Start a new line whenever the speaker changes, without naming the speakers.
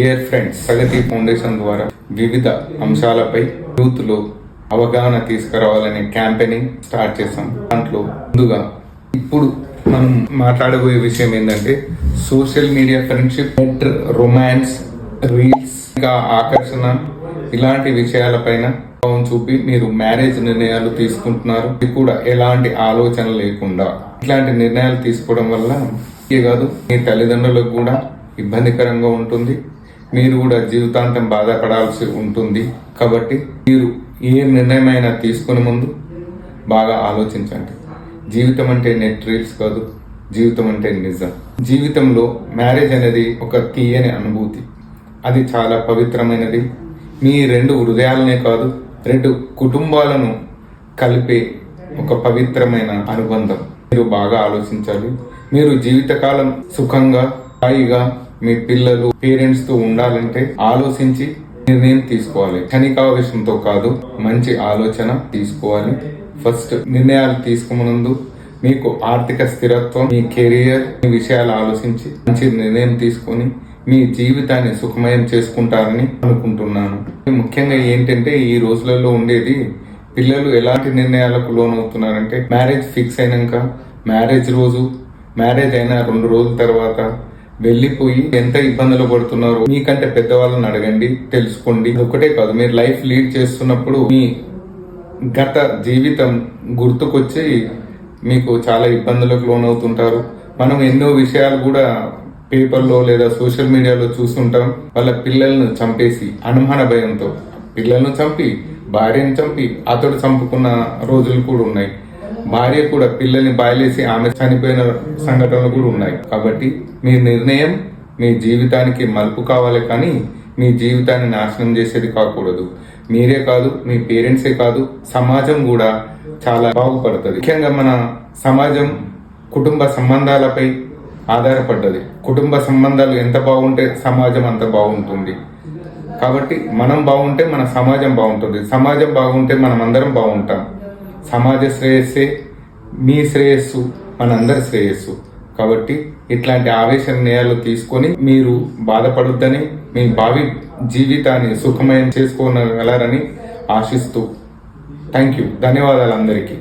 Dear friends, ప్రగతి foundation ద్వారా వివిధ అంశాలపై యూత్ లో అవగాహన తీసుకురావాలనే క్యాంపెయినింగ్ స్టార్ట్ చేశాం. దాంట్లో ముందుగా ఇప్పుడు మనం మాట్లాడబోయే విషయం ఏంటంటే social media friendship, net romance, reels, ఇంకా ఆకర్షణ ఇలాంటి విషయాలపైన ప్రభావం చూపి మీరు మ్యారేజ్ నిర్ణయాలు తీసుకుంటున్నారు. ఇది కూడా ఎలాంటి ఆలోచన లేకుండా ఇట్లాంటి నిర్ణయాలు తీసుకోవడం వల్ల ఇదే కాదు, మీ తల్లిదండ్రులకు కూడా ఇబ్బందికరంగా ఉంటుంది. మీరు కూడా జీవితాంతం బాధపడాల్సి ఉంటుంది. కాబట్టి మీరు ఏ నిర్ణయమైనా తీసుకునే ముందు బాగా ఆలోచించండి. జీవితం అంటే నెట్ రీల్స్ కాదు, జీవితం అంటే నిజం. జీవితంలో మ్యారేజ్ అనేది ఒక తీయని అనుభూతి. అది చాలా పవిత్రమైనది. మీ రెండు హృదయాలనే కాదు, రెండు కుటుంబాలను కలిపే ఒక పవిత్రమైన అనుబంధం. మీరు బాగా ఆలోచించాలి. మీరు జీవితకాలం సుఖంగా, హాయిగా మీ పిల్లలు, పేరెంట్స్ తో ఉండాలంటే ఆలోచించి నిర్ణయం తీసుకోవాలి. క్షణికావేశంతో కాదు, మంచి ఆలోచన తీసుకోవాలి. ఫస్ట్ నిర్ణయాలు తీసుకున్నందు మీకు ఆర్థిక స్థిరత్వం, మీ కెరియర్, మీ విషయాలు ఆలోచించి మంచి నిర్ణయం తీసుకొని మీ జీవితాన్ని సుఖమయం చేసుకుంటారని అనుకుంటున్నాను. ముఖ్యంగా ఏంటంటే ఈ రోజులలో ఉండేది పిల్లలు ఎలాంటి నిర్ణయాలకు లోనవుతున్నారంటే మ్యారేజ్ ఫిక్స్ అయినాక, మ్యారేజ్ అయిన 2 రోజుల తర్వాత వెళ్ళిపోయి ఎంత ఇబ్బందులు పడుతున్నారో మీకంటే పెద్దవాళ్ళని అడగండి, తెలుసుకోండి. ఒకటే కాదు, మీరు లైఫ్ లీడ్ చేస్తున్నప్పుడు మీ గత జీవితం గుర్తుకొచ్చి మీకు చాలా ఇబ్బందులకు లోనవుతుంటారు. మనం ఎన్నో విషయాలు కూడా పేపర్లో లేదా సోషల్ మీడియాలో చూస్తుంటాం. వాళ్ళ పిల్లలను చంపేసి అనుమాన భయంతో పిల్లలను చంపి, భార్యను చంపి అతడు చంపుకున్న రోజులు కూడా ఉన్నాయి. భార్య కూడా పిల్లల్ని బాయలేసి ఆమె చనిపోయిన సంఘటనలు కూడా ఉన్నాయి. కాబట్టి మీ నిర్ణయం మీ జీవితానికి మలుపు కావాలి, కానీ మీ జీవితాన్ని నాశనం చేసేది కాకూడదు. మీరే కాదు, మీ పేరెంట్సే కాదు, సమాజం కూడా చాలా బాగుపడుతుంది. ముఖ్యంగా మన సమాజం కుటుంబ సంబంధాలపై ఆధారపడ్డది. కుటుంబ సంబంధాలు ఎంత బాగుంటే సమాజం అంత బాగుంటుంది. కాబట్టి మనం బాగుంటే మన సమాజం బాగుంటుంది. సమాజం బాగుంటే మనం అందరం బాగుంటాం. సమాజ శ్రేయస్సే మీ శ్రేయస్సు, మనందరి శ్రేయస్సు. కాబట్టి ఇట్లాంటి ఆవేశ నిర్ణయాలు తీసుకొని మీరు బాధపడొద్దని, మీ భావి జీవితాన్ని సుఖమయం చేసుకోగలరని ఆశిస్తూ థ్యాంక్ యూ. ధన్యవాదాలు అందరికీ.